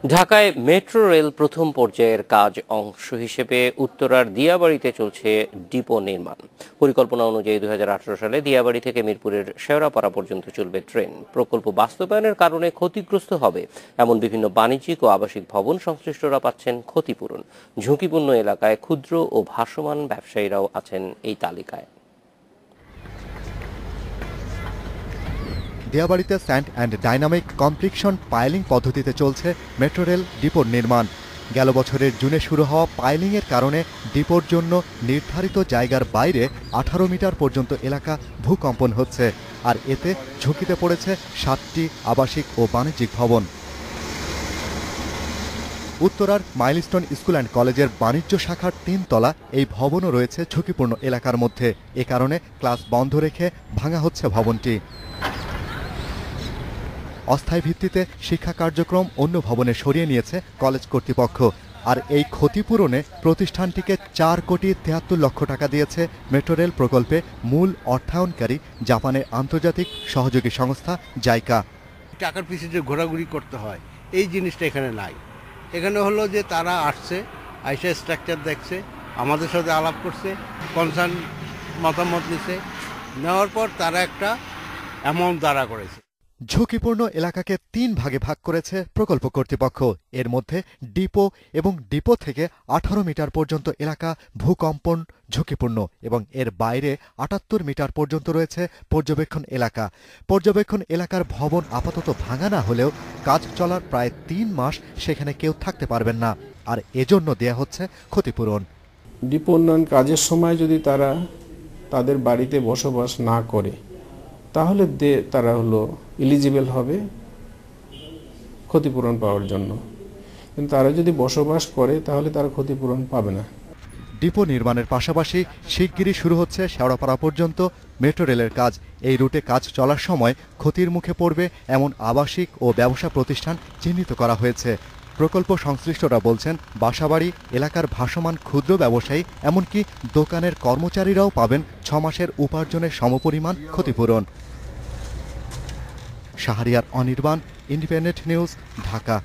ঢাকায় metro rail প্রথম পর্যায়ের কাজ অংশ হিসেবে উত্তরার দিয়াবাড়িতে চলছে ডিপো নির্মাণ। পরিকল্পনা অনুযায়ী 2018 সালে দিয়াবাড়ি থেকে মিরপুরের শেওড়াপাড়া পর্যন্ত চলবে ট্রেন। প্রকল্প বাস্তবায়নের কারণে ক্ষতিগ্রস্ত হবে এমন বিভিন্ন বাণিজ্যিক ও আবাসিক ভবন সংশ্লিষ্টরা পাচ্ছেন ক্ষতিপূরণ। ঝুঁকিপূর্ণ এলাকায় ক্ষুদ্র ও ভাসমান ব্যবসায়ীরাও আছেন এই তালিকায়। দিয়াবাড়িতে স্যান্ড অ্যান্ড ডাইনামিক কমপ্লিকশন পাইলিং পদ্ধতিতে চলছে মেট্রো রেল ডিপোর নির্মাণ। গেল বছরের জুনে শুরু হওয়া পাইলিংয়ের কারণে ডিপোর জন্য নির্ধারিত জায়গার বাইরে 18 মিটার পর্যন্ত এলাকা ভূকম্পন হচ্ছে, আর এতে ঝুঁকিতে পড়েছে 7টি আবাসিক ও বাণিজ্যিক ভবন। উত্তরার মাইলস্টোন স্কুল অ্যান্ড কলেজের বাণিজ্য শাখার 3 তলা এই ভবনও রয়েছে ঝুঁকিপূর্ণ এলাকার মধ্যে। এ কারণে ক্লাস বন্ধ রেখে ভাঙা হচ্ছে ভবনটি। অস্থায়ী ভিত্তিতে শিক্ষা কার্যক্রম অন্য ভবনে সরিয়ে নিয়েছে কলেজ কর্তৃপক্ষ। আর এই ক্ষতিপূরণে প্রতিষ্ঠানটিকে 4 কোটি 73 লক্ষ টাকা দিয়েছে মেট্রো রেল প্রকল্পে মূল অর্থায়নকারী জাপানের আন্তর্জাতিক সহযোগী সংস্থা জাইকা। টাকার পিছনে যে ঘোরাঘুরি করতে হয় এই জিনিসটা এখানে নাই। এখানে হলো যে তারা আসছে, আইসা স্ট্রাকচার দেখছে, আমাদের সাথে আলাপ করছে, কনসার্ন মতামত নিছে, নেওয়ার পর তারা একটা অ্যামাউন্ট দাঁড়া করেছে। ঝুঁকিপূর্ণ এলাকাকে 3 ভাগে ভাগ করেছে প্রকল্প কর্তৃপক্ষ। এর মধ্যে ডিপো এবং ডিপো থেকে 18 মিটার পর্যন্ত এলাকা ভূকম্পন ঝুঁকিপূর্ণ এবং এর বাইরে 78 মিটার পর্যন্ত রয়েছে পর্যবেক্ষণ এলাকা। পর্যবেক্ষণ এলাকার ভবন আপাতত ভাঙা না হলেও কাজ চলার প্রায় 3 মাস সেখানে কেউ থাকতে পারবেন না, আর এজন্য দেয়া হচ্ছে ক্ষতিপূরণ। ডিপো উন্নয়ন কাজের সময় যদি তারা তাদের বাড়িতে বসবাস না করে তাহলে তারা এলিজিবল হবে ক্ষতিপূরণ পাওয়ার জন্য, কিন্তু তারা যদি বসবাস করে তাহলে তারা ক্ষতিপূরণ পাবে না। ডিপো নির্মাণের পাশাপাশি শিগগিরই শুরু হচ্ছে শেওড়াপাড়া পর্যন্ত মেট্রো রেলের কাজ। এই রুটে কাজ চলার সময় ক্ষতির মুখে পড়বে এমন আবাসিক ও ব্যবসা প্রতিষ্ঠান চিহ্নিত করা হয়েছে। প্রকল্প সংশ্লিষ্টরা বলছেন, বাসাবাড়ি এলাকার ভাসমান ক্ষুদ্র ব্যবসায়ী এমনকি দোকানের কর্মচারীরাও পাবেন 6 মাসের উপার্জনের সমপরিমাণ ক্ষতিপূরণ। Shahriar Anirban, independent news, Dhaka.